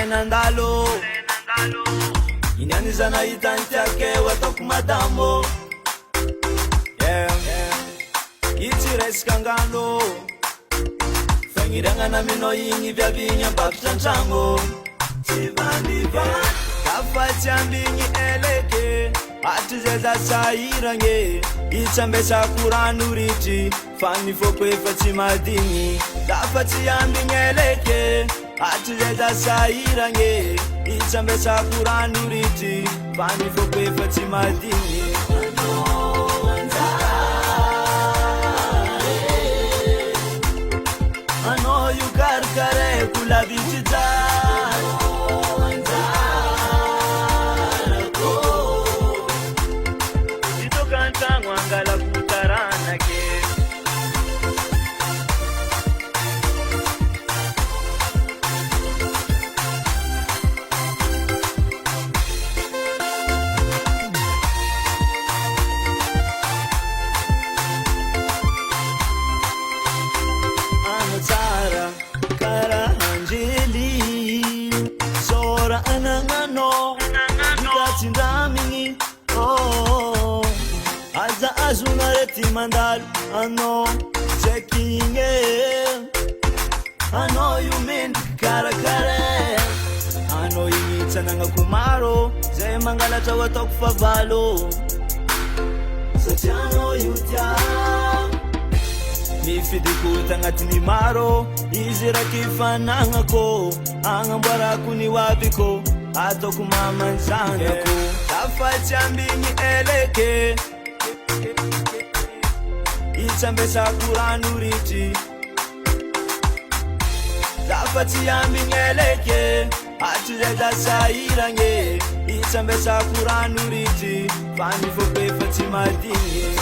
nandalo Inyanyizana itantiake watoko madamo Iti reskangalo Fengiranga na mino yingi vya vinya bakchanchamo Chivandiva Kafati ambingi eleke Atuzeza sairange Ichambesa kuranuriti Fani fokwe fati madini Kafati ambingi eleke Atuzeza sairange Ichambesa kuranuriti Fani fokwe fati madini I know you got kare kula bichita Jito kanta ngwangala kutarana ke Anatara kara anjeli Sora anangano Ikatindamingi Oh Aza azunareti mandal Ano checking I know you mean kara kare I know you need sananga kumaro Zay mangala tawa tokfa balo Sachano yutia Mifidikuta ngatini maro Izira kifananga ko Angambara kuni wabiko Ato kumama nzanga ko Tafati ambingi eleke Ichambesa kuranuriti Tafati ambingi eleke Atuzeza sairange Ichambesa kuranuriti Fani fokwe fati madini